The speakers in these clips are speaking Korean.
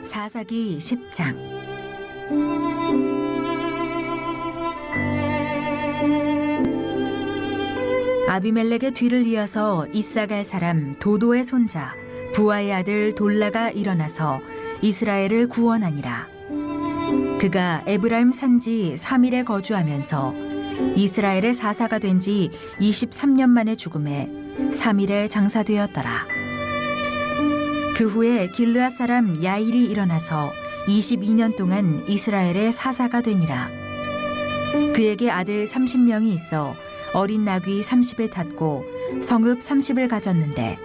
사사기 10장. 아비멜렉의 뒤를 이어서 이사갈 사람 도도의 손자 부하의 아들 돌라가 일어나서 이스라엘을 구원하니라. 그가 에브라임 산지 3일에 거주하면서 이스라엘의 사사가 된 지 23년 만에 죽음에 3일에 장사되었더라. 그 후에 길르앗 사람 야일이 일어나서 22년 동안 이스라엘의 사사가 되니라. 그에게 아들 30명이 있어 어린 나귀 30을 탔고 성읍 30을 가졌는데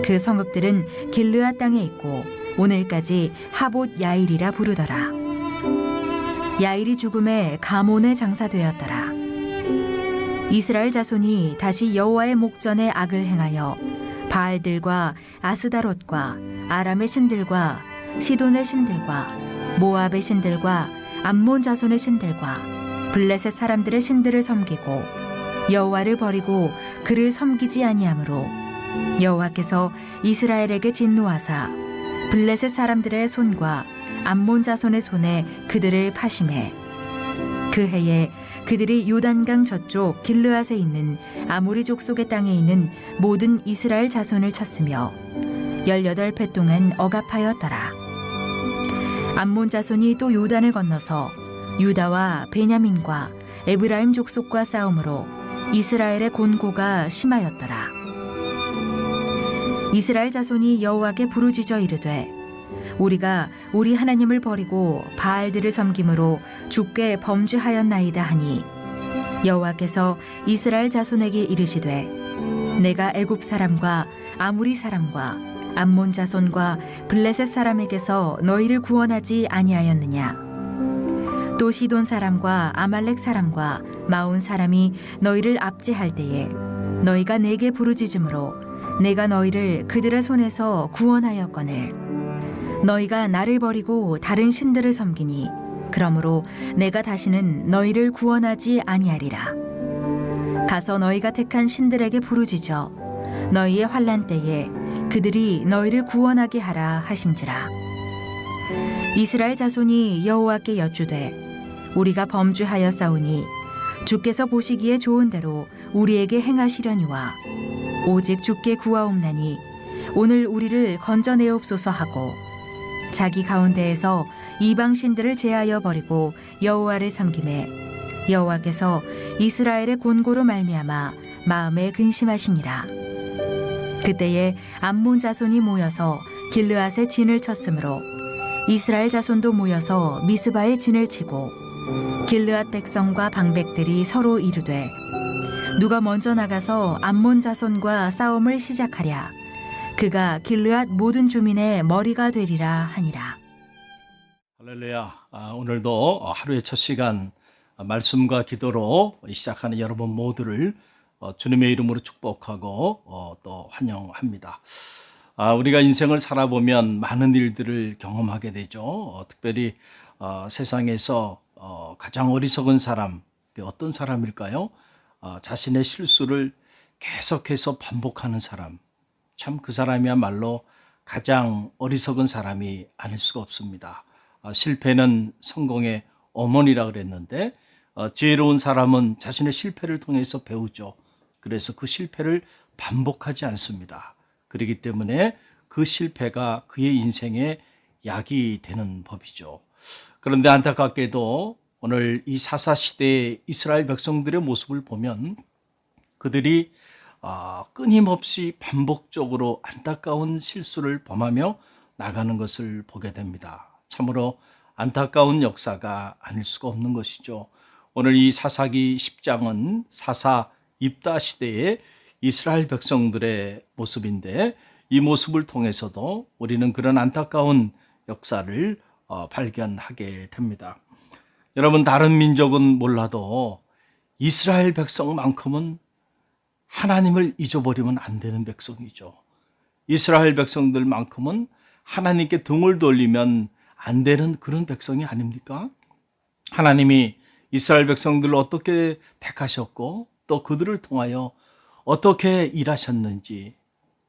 그 성읍들은 길르앗 땅에 있고 오늘까지 하봇 야일이라 부르더라. 야일이 죽음에 가몬에 장사되었더라. 이스라엘 자손이 다시 여호와의 목전에 악을 행하여 바알들과 아스다롯과 아람의 신들과 시돈의 신들과 모압의 신들과 암몬 자손의 신들과 블레셋 사람들의 신들을 섬기고 여호와를 버리고 그를 섬기지 아니하므로 여호와께서 이스라엘에게 진노하사 블레셋 사람들의 손과 암몬 자손의 손에 그들을 파심해 그 해에 그들이 요단강 저쪽 길르앗에 있는 아모리 족속의 땅에 있는 모든 이스라엘 자손을 쳤으며 18회 동안 억압하였더라. 암몬 자손이 또 요단을 건너서 유다와 베냐민과 에브라임 족속과 싸움으로 이스라엘의 곤고가 심하였더라. 이스라엘 자손이 여호와께 부르짖어 이르되 우리가 우리 하나님을 버리고 바알들을 섬김으로 주께 범죄하였나이다 하니 여호와께서 이스라엘 자손에게 이르시되 내가 애굽 사람과 아무리 사람과 암몬 자손과 블레셋 사람에게서 너희를 구원하지 아니하였느냐. 또 시돈 사람과 아말렉 사람과 마온 사람이 너희를 압제할 때에 너희가 내게 부르짖음으로 내가 너희를 그들의 손에서 구원하였거늘 너희가 나를 버리고 다른 신들을 섬기니 그러므로 내가 다시는 너희를 구원하지 아니하리라. 가서 너희가 택한 신들에게 부르짖어 너희의 환난 때에 그들이 너희를 구원하게 하라 하신지라. 이스라엘 자손이 여호와께 여쭈되 우리가 범죄하였사오니 주께서 보시기에 좋은 대로 우리에게 행하시려니와 오직 주께 구하옵나니 오늘 우리를 건져내옵소서 하고 자기 가운데에서 이방 신들을 제하여 버리고 여호와를 섬김에 여호와께서 이스라엘의 곤고로 말미암아 마음에 근심하시니라. 그때에 암몬 자손이 모여서 길르앗에 진을 쳤으므로 이스라엘 자손도 모여서 미스바에 진을 치고 길르앗 백성과 방백들이 서로 이르되 누가 먼저 나가서 암몬 자손과 싸움을 시작하랴. 그가 길르앗 모든 주민의 머리가 되리라 하니라. 할렐루야. 오늘도 하루의 첫 시간 말씀과 기도로 시작하는 여러분 모두를 주님의 이름으로 축복하고 또 환영합니다. 우리가 인생을 살아보면 많은 일들을 경험하게 되죠. 특별히 세상에서 가장 어리석은 사람, 어떤 사람일까요? 자신의 실수를 계속해서 반복하는 사람. 참 그 사람이야말로 가장 어리석은 사람이 아닐 수가 없습니다. 실패는 성공의 어머니라 그랬는데 지혜로운 사람은 자신의 실패를 통해서 배우죠. 그래서 그 실패를 반복하지 않습니다. 그렇기 때문에 그 실패가 그의 인생의 약이 되는 법이죠. 그런데 안타깝게도 오늘 이 사사시대의 이스라엘 백성들의 모습을 보면 그들이 끊임없이 반복적으로 안타까운 실수를 범하며 나가는 것을 보게 됩니다. 참으로 안타까운 역사가 아닐 수가 없는 것이죠. 오늘 이 사사기 10장은 사사 입다 시대의 이스라엘 백성들의 모습인데 이 모습을 통해서도 우리는 그런 안타까운 역사를 발견하게 됩니다. 여러분, 다른 민족은 몰라도 이스라엘 백성만큼은 하나님을 잊어버리면 안 되는 백성이죠. 이스라엘 백성들만큼은 하나님께 등을 돌리면 안 되는 그런 백성이 아닙니까? 하나님이 이스라엘 백성들을 어떻게 택하셨고 또 그들을 통하여 어떻게 일하셨는지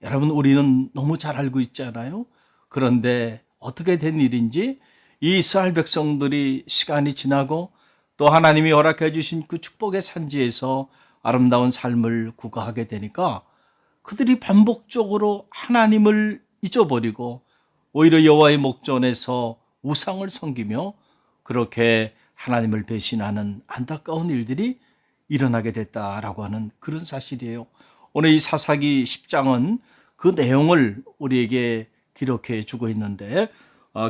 여러분 우리는 너무 잘 알고 있잖아요. 그런데 어떻게 된 일인지 이 이스라엘 백성들이 시간이 지나고 또 하나님이 허락해 주신 그 축복의 산지에서 아름다운 삶을 구가하게 되니까 그들이 반복적으로 하나님을 잊어버리고 오히려 여호와의 목전에서 우상을 섬기며 그렇게 하나님을 배신하는 안타까운 일들이 일어나게 됐다라고 하는 그런 사실이에요. 오늘 이 사사기 10장은 그 내용을 우리에게 기록해 주고 있는데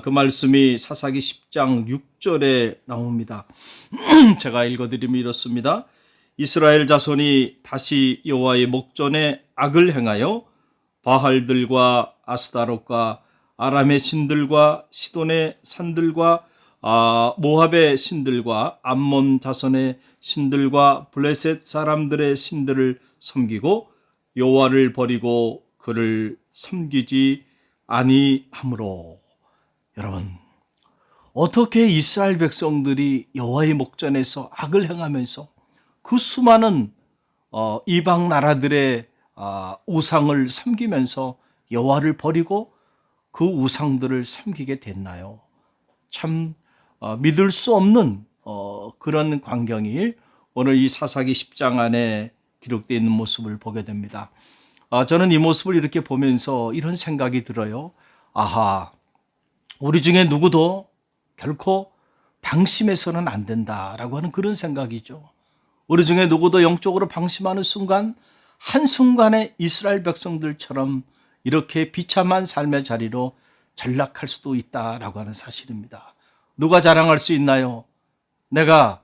그 말씀이 사사기 10장 6절에 나옵니다. 제가 읽어드리면 이렇습니다. 이스라엘 자손이 다시 여호와의 목전에 악을 행하여 바할들과 아스타롯과 아람의 신들과 시돈의 산들과 모압의 신들과 암몬 자손의 신들과 블레셋 사람들의 신들을 섬기고 여호와를 버리고 그를 섬기지 아니하므로. 여러분, 어떻게 이스라엘 백성들이 여호와의 목전에서 악을 행하면서 그 수많은 이방 나라들의 우상을 섬기면서 여호와를 버리고 그 우상들을 섬기게 됐나요? 참 믿을 수 없는 그런 광경이 오늘 이 사사기 10장 안에 기록되어 있는 모습을 보게 됩니다. 저는 이 모습을 이렇게 보면서 이런 생각이 들어요. 아하, 우리 중에 누구도 결코 방심해서는 안 된다라고 하는 그런 생각이죠. 우리 중에 누구도 영적으로 방심하는 순간 한순간에 이스라엘 백성들처럼 이렇게 비참한 삶의 자리로 전락할 수도 있다라고 하는 사실입니다. 누가 자랑할 수 있나요? 내가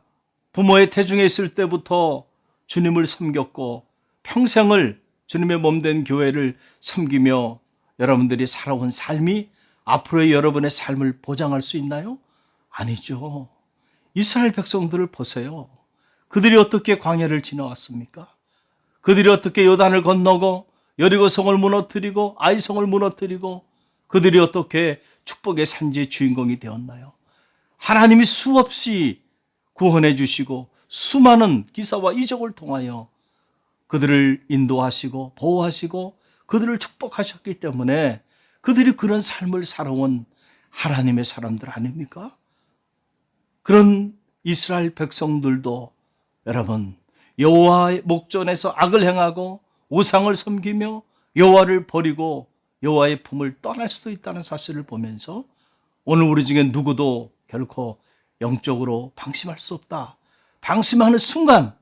부모의 태중에 있을 때부터 주님을 섬겼고 평생을 주님의 몸된 교회를 섬기며 여러분들이 살아온 삶이 앞으로의 여러분의 삶을 보장할 수 있나요? 아니죠. 이스라엘 백성들을 보세요. 그들이 어떻게 광야를 지나왔습니까? 그들이 어떻게 요단을 건너고 여리고성을 무너뜨리고 아이성을 무너뜨리고 그들이 어떻게 축복의 산지의 주인공이 되었나요? 하나님이 수없이 구원해 주시고 수많은 기사와 이적을 통하여 그들을 인도하시고 보호하시고 그들을 축복하셨기 때문에 그들이 그런 삶을 살아온 하나님의 사람들 아닙니까? 그런 이스라엘 백성들도 여러분 여호와의 목전에서 악을 행하고 우상을 섬기며 여호와를 버리고 여호와의 품을 떠날 수도 있다는 사실을 보면서 오늘 우리 중에 누구도 결코 영적으로 방심할 수 없다. 방심하는 순간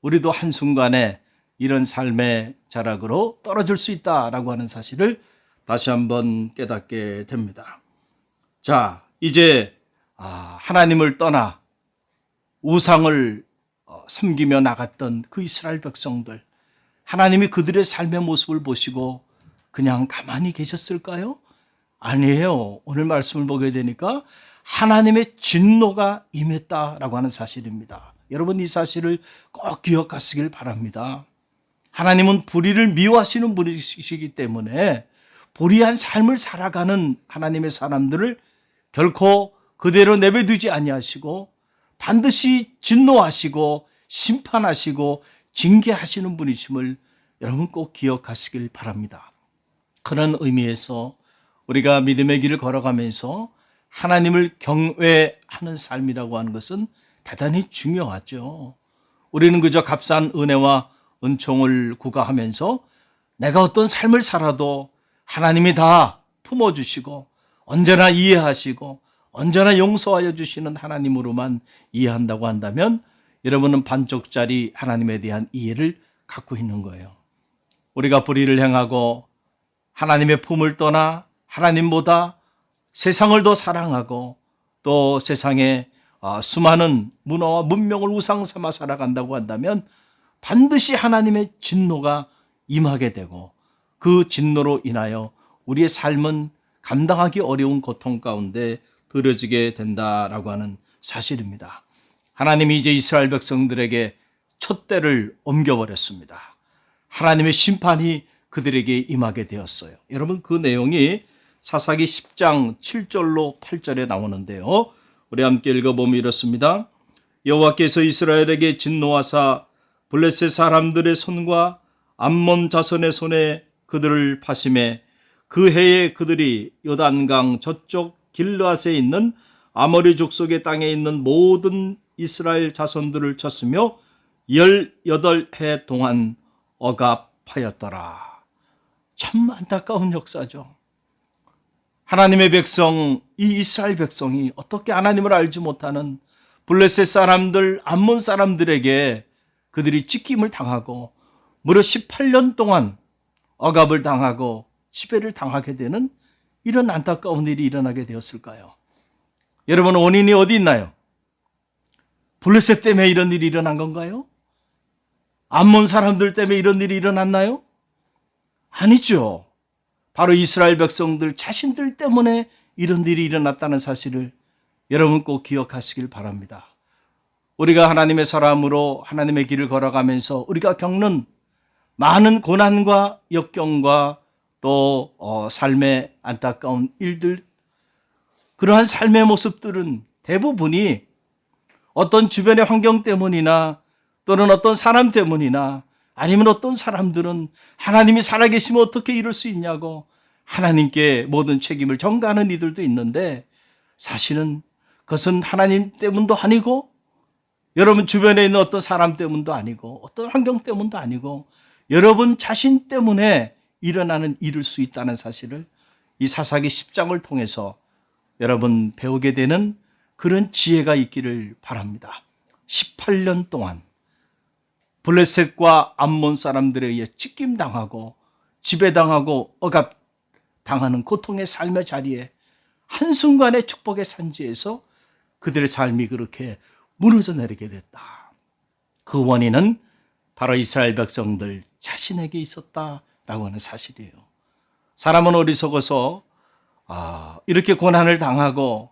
우리도 한순간에 이런 삶의 자락으로 떨어질 수 있다라고 하는 사실을 다시 한번 깨닫게 됩니다. 자, 이제 하나님을 떠나 우상을 섬기며 나갔던 그 이스라엘 백성들, 하나님이 그들의 삶의 모습을 보시고 그냥 가만히 계셨을까요? 아니에요. 오늘 말씀을 보게 되니까 하나님의 진노가 임했다라고 하는 사실입니다. 여러분 이 사실을 꼭 기억하시길 바랍니다. 하나님은 불의를 미워하시는 분이시기 때문에 불의한 삶을 살아가는 하나님의 사람들을 결코 그대로 내버려두지 아니하시고 반드시 진노하시고 심판하시고 징계하시는 분이심을 여러분 꼭 기억하시길 바랍니다. 그런 의미에서 우리가 믿음의 길을 걸어가면서 하나님을 경외하는 삶이라고 하는 것은 대단히 중요하죠. 우리는 그저 값싼 은혜와 은총을 구가하면서 내가 어떤 삶을 살아도 하나님이 다 품어주시고 언제나 이해하시고 언제나 용서하여 주시는 하나님으로만 이해한다고 한다면 여러분은 반쪽짜리 하나님에 대한 이해를 갖고 있는 거예요. 우리가 불의를 행하고 하나님의 품을 떠나 하나님보다 세상을 더 사랑하고 또 세상에 수많은 문화와 문명을 우상 삼아 살아간다고 한다면 반드시 하나님의 진노가 임하게 되고 그 진노로 인하여 우리의 삶은 감당하기 어려운 고통 가운데 들여지게 된다라고 하는 사실입니다. 하나님이 이제 이스라엘 백성들에게 촛대를 옮겨버렸습니다. 하나님의 심판이 그들에게 임하게 되었어요. 여러분 그 내용이 사사기 10장 7절로 8절에 나오는데요. 우리 함께 읽어보면 이렇습니다. 여호와께서 이스라엘에게 진노하사 블레셋 사람들의 손과 암몬 자손의 손에 그들을 파심해 그 해에 그들이 요단강 저쪽 길르앗에 있는 아모리 족속의 땅에 있는 모든 이스라엘 자손들을 쳤으며 18해 동안 억압하였더라. 참 안타까운 역사죠. 하나님의 백성, 이 이스라엘 백성이 어떻게 하나님을 알지 못하는 블레셋 사람들, 암몬 사람들에게 그들이 찢김을 당하고 무려 18년 동안 억압을 당하고 지배를 당하게 되는 이런 안타까운 일이 일어나게 되었을까요? 여러분, 원인이 어디 있나요? 블레셋 때문에 이런 일이 일어난 건가요? 암몬 사람들 때문에 이런 일이 일어났나요? 아니죠. 바로 이스라엘 백성들 자신들 때문에 이런 일이 일어났다는 사실을 여러분 꼭 기억하시길 바랍니다. 우리가 하나님의 사람으로 하나님의 길을 걸어가면서 우리가 겪는 많은 고난과 역경과 또 삶의 안타까운 일들, 그러한 삶의 모습들은 대부분이 어떤 주변의 환경 때문이나 또는 어떤 사람 때문이나 아니면 어떤 사람들은 하나님이 살아계시면 어떻게 이럴 수 있냐고 하나님께 모든 책임을 전가하는 이들도 있는데, 사실은 그것은 하나님 때문도 아니고 여러분 주변에 있는 어떤 사람 때문도 아니고 어떤 환경 때문도 아니고 여러분 자신 때문에 일어나는 일일 수 있다는 사실을 이 사사기 10장을 통해서 여러분 배우게 되는 그런 지혜가 있기를 바랍니다. 18년 동안 블레셋과 암몬 사람들에 의해 찢김당하고 지배당하고 억압당하는 고통의 삶의 자리에 한순간의 축복의 산지에서 그들의 삶이 그렇게 무너져 내리게 됐다. 그 원인은 바로 이스라엘 백성들 자신에게 있었다라고 하는 사실이에요. 사람은 어리석어서 이렇게 고난을 당하고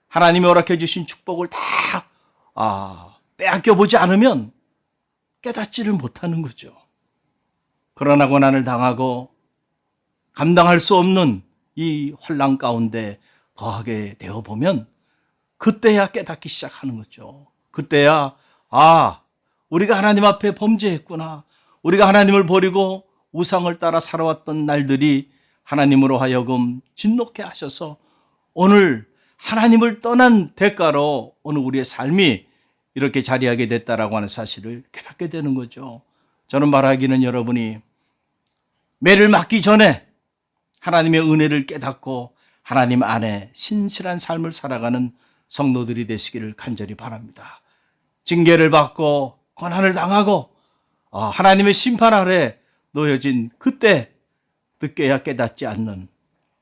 하나님이 허락해 주신 축복을 다 빼앗겨 보지 않으면 깨닫지를 못하는 거죠. 그러나 고난을 당하고 감당할 수 없는 이 환난 가운데 거하게 되어 보면 그때야 깨닫기 시작하는 거죠. 그때야 우리가 하나님 앞에 범죄했구나. 우리가 하나님을 버리고 우상을 따라 살아왔던 날들이 하나님으로 하여금 진노케 하셔서 오늘 하나님을 떠난 대가로 오늘 우리의 삶이 이렇게 자리하게 됐다라고 하는 사실을 깨닫게 되는 거죠. 저는 말하기는 여러분이 매를 맞기 전에 하나님의 은혜를 깨닫고 하나님 안에 신실한 삶을 살아가는 성도들이 되시기를 간절히 바랍니다. 징계를 받고 고난을 당하고 하나님의 심판 아래 놓여진 그때 늦게야 깨닫지 않는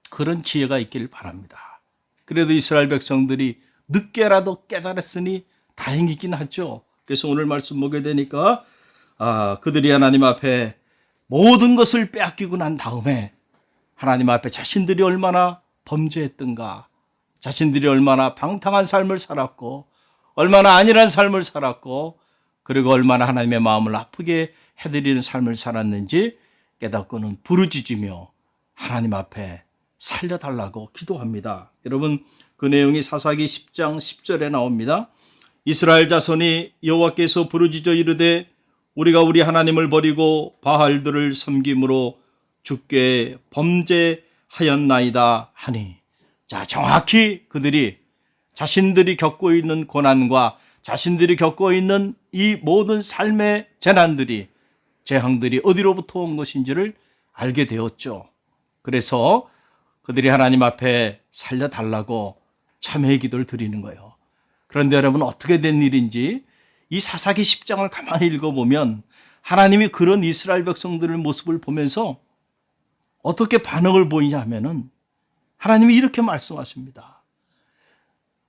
그런 지혜가 있기를 바랍니다. 그래도 이스라엘 백성들이 늦게라도 깨달았으니 다행이긴 하죠. 그래서 오늘 말씀 보게 되니까 그들이 하나님 앞에 모든 것을 빼앗기고 난 다음에 하나님 앞에 자신들이 얼마나 범죄했던가, 자신들이 얼마나 방탕한 삶을 살았고 얼마나 안일한 삶을 살았고 그리고 얼마나 하나님의 마음을 아프게 해드리는 삶을 살았는지 깨닫고는 부르짖으며 하나님 앞에 살려달라고 기도합니다. 여러분, 그 내용이 사사기 10장 10절에 나옵니다. 이스라엘 자손이 여호와께서 부르짖어 이르되 우리가 우리 하나님을 버리고 바알들을 섬김으로 주께 범죄하였나이다 하니. 자, 정확히 그들이 자신들이 겪고 있는 고난과 자신들이 겪고 있는 이 모든 삶의 재난들이, 재앙들이 어디로부터 온 것인지를 알게 되었죠. 그래서 그들이 하나님 앞에 살려달라고 참회의 기도를 드리는 거예요. 그런데 여러분, 어떻게 된 일인지 이 사사기 10장을 가만히 읽어보면 하나님이 그런 이스라엘 백성들의 모습을 보면서 어떻게 반응을 보이냐 하면은 하나님이 이렇게 말씀하십니다.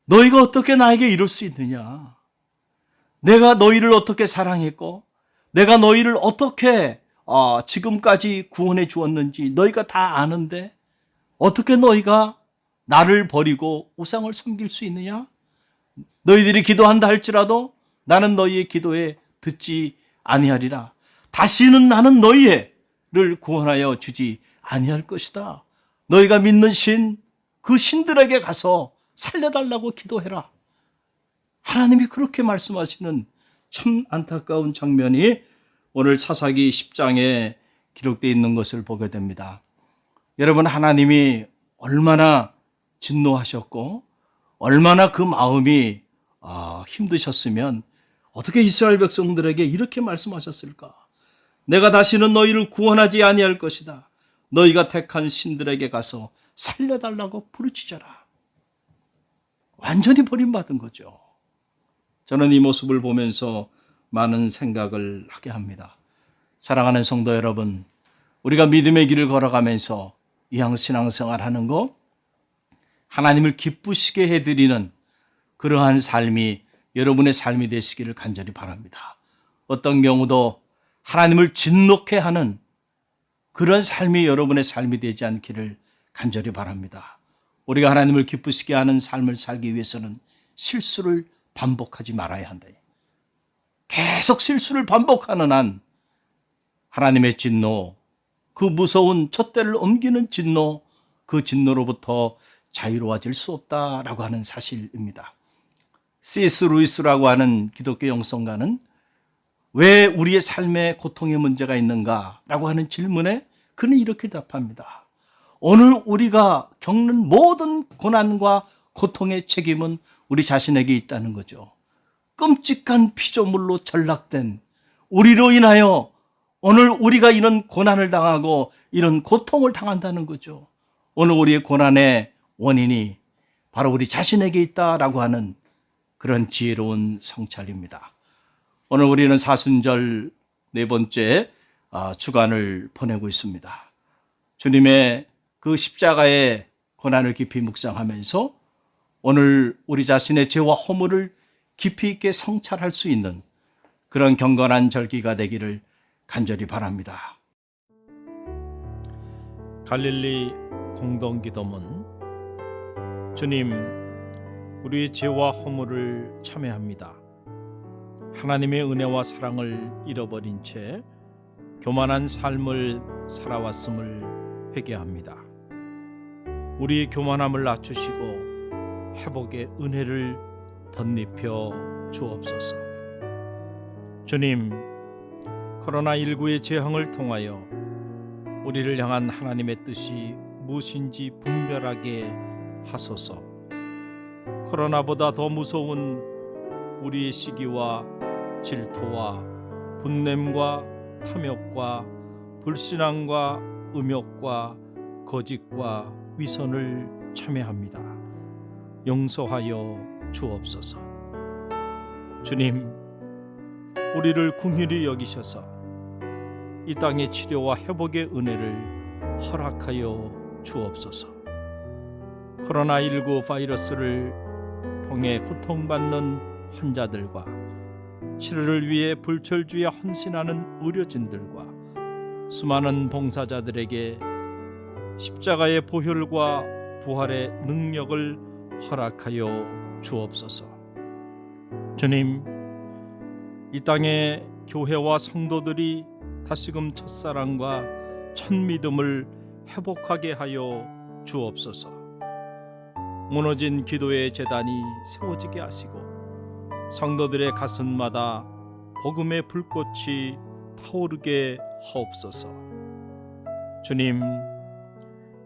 너희가 어떻게 나에게 이럴 수 있느냐? 내가 너희를 어떻게 사랑했고 내가 너희를 어떻게 지금까지 구원해 주었는지 너희가 다 아는데 어떻게 너희가 나를 버리고 우상을 섬길 수 있느냐? 너희들이 기도한다 할지라도 나는 너희의 기도에 듣지 아니하리라. 다시는 나는 너희를 구원하여 주지 아니할 것이다. 너희가 믿는 신, 그 신들에게 가서 살려달라고 기도해라. 하나님이 그렇게 말씀하시는 참 안타까운 장면이 오늘 사사기 10장에 기록되어 있는 것을 보게 됩니다. 여러분, 하나님이 얼마나 진노하셨고 얼마나 그 마음이 힘드셨으면 어떻게 이스라엘 백성들에게 이렇게 말씀하셨을까? 내가 다시는 너희를 구원하지 아니할 것이다. 너희가 택한 신들에게 가서 살려달라고 부르짖어라. 완전히 버림받은 거죠. 저는 이 모습을 보면서 많은 생각을 하게 합니다. 사랑하는 성도 여러분, 우리가 믿음의 길을 걸어가면서 이왕 신앙생활하는 거, 하나님을 기쁘시게 해드리는 그러한 삶이 여러분의 삶이 되시기를 간절히 바랍니다. 어떤 경우도 하나님을 진노케 하는 그런 삶이 여러분의 삶이 되지 않기를 간절히 바랍니다. 우리가 하나님을 기쁘시게 하는 삶을 살기 위해서는 실수를 반복하지 말아야 한다. 계속 실수를 반복하는 한 하나님의 진노, 그 무서운 촛대를 옮기는 진노, 그 진노로부터 자유로워질 수 없다라고 하는 사실입니다. C.S. 루이스라고 하는 기독교 영성가는 왜 우리의 삶에 고통의 문제가 있는가라고 하는 질문에 그는 이렇게 답합니다. 오늘 우리가 겪는 모든 고난과 고통의 책임은 우리 자신에게 있다는 거죠. 끔찍한 피조물로 전락된 우리로 인하여 오늘 우리가 이런 고난을 당하고 이런 고통을 당한다는 거죠. 오늘 우리의 고난의 원인이 바로 우리 자신에게 있다라고 하는 그런 지혜로운 성찰입니다. 오늘 우리는 사순절 네 번째 주간을 보내고 있습니다. 주님의 그 십자가의 고난을 깊이 묵상하면서 오늘 우리 자신의 죄와 허물을 깊이 있게 성찰할 수 있는 그런 경건한 절기가 되기를 간절히 바랍니다. 갈릴리 공동기도문. 주님, 우리의 죄와 허물을 참회합니다. 하나님의 은혜와 사랑을 잃어버린 채 교만한 삶을 살아왔음을 회개합니다. 우리의 교만함을 낮추시고 회복의 은혜를 덧입혀 주옵소서. 주님, 코로나19의 재앙을 통하여 우리를 향한 하나님의 뜻이 무엇인지 분별하게 하소서. 코로나보다 더 무서운 우리의 시기와 질투와 분냄과 탐욕과 불신앙과 음욕과 거짓과 위선을 참회합니다. 용서하여 주옵소서. 주님, 우리를 긍휼히 여기셔서 이 땅의 치료와 회복의 은혜를 허락하여 주옵소서. 코로나19 바이러스를 통해 고통받는 환자들과 치료를 위해 불철주에 헌신하는 의료진들과 수많은 봉사자들에게 십자가의 보혈과 부활의 능력을 허락하여 주옵소서. 주님, 이 땅의 교회와 성도들이 다시금 첫사랑과 첫 믿음을 회복하게 하여 주옵소서. 무너진 기도의 제단이 세워지게 하시고 성도들의 가슴마다 복음의 불꽃이 타오르게 하옵소서. 주님,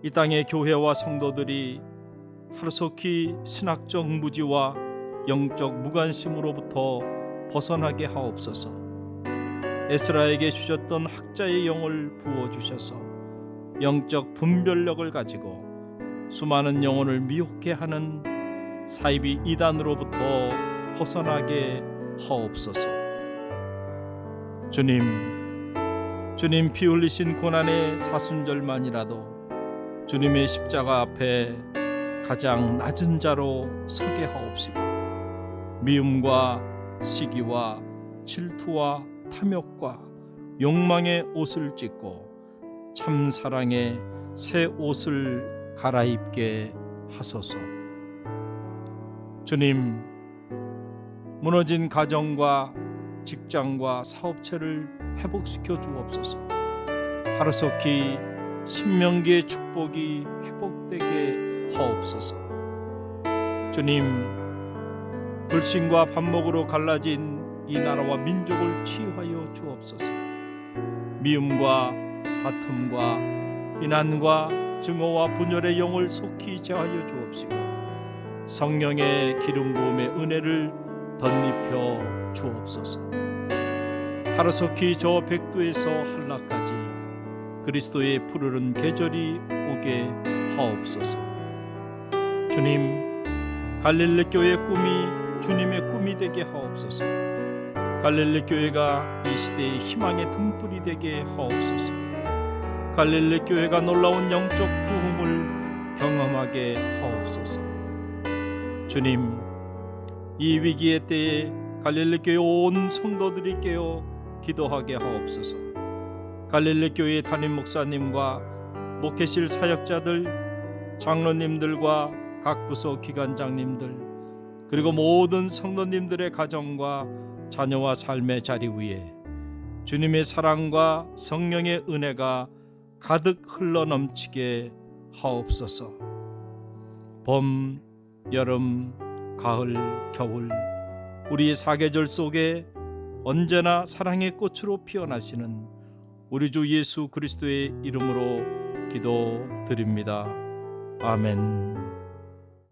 이 땅의 교회와 성도들이 하루속히 신학적 무지와 영적 무관심으로부터 벗어나게 하옵소서. 에스라에게 주셨던 학자의 영을 부어주셔서 영적 분별력을 가지고 수많은 영혼을 미혹해 하는 사이비 이단으로부터 벗어나게 하옵소서. 주님 피 흘리신 고난의 사순절만이라도 주님의 십자가 앞에 가장 낮은 자로 서게 하옵시고 미움과 시기와 질투와 탐욕과 욕망의 옷을 찢고 참 사랑의 새 옷을 갈아입게 하소서. 주님, 무너진 가정과 직장과 사업체를 회복시켜 주옵소서. 하루속히 신명기의 축복이 회복되게 하옵소서. 주님, 불신과 반목으로 갈라진 이 나라와 민족을 치유하여 주옵소서. 미움과 다툼과 비난과 증오와 분열의 영을 속히 제하여 주옵시고 성령의 기름 부음의 은혜를 덧입혀 주옵소서. 하루속히 저 백두에서 한라까지 그리스도의 푸르른 계절이 오게 하옵소서. 주님, 갈릴리 교회의 꿈이 주님의 꿈이 되게 하옵소서. 갈릴리 교회가 이 시대의 희망의 등불이 되게 하옵소서. 갈릴리 교회가 놀라운 영적 부흥을 경험하게 하옵소서. 주님, 이 위기의 때에 갈릴리 교회 온 성도들이 깨어 기도하게 하옵소서. 갈릴리 교회 담임 목사님과 목회실 사역자들, 장로님들과 각 부서 기관장님들, 그리고 모든 성도님들의 가정과 자녀와 삶의 자리 위에 주님의 사랑과 성령의 은혜가 가득 흘러넘치게 하옵소서. 봄, 여름, 가을, 겨울 우리의 사계절 속에 언제나 사랑의 꽃으로 피어나시는 우리 주 예수 그리스도의 이름으로 기도드립니다. 아멘.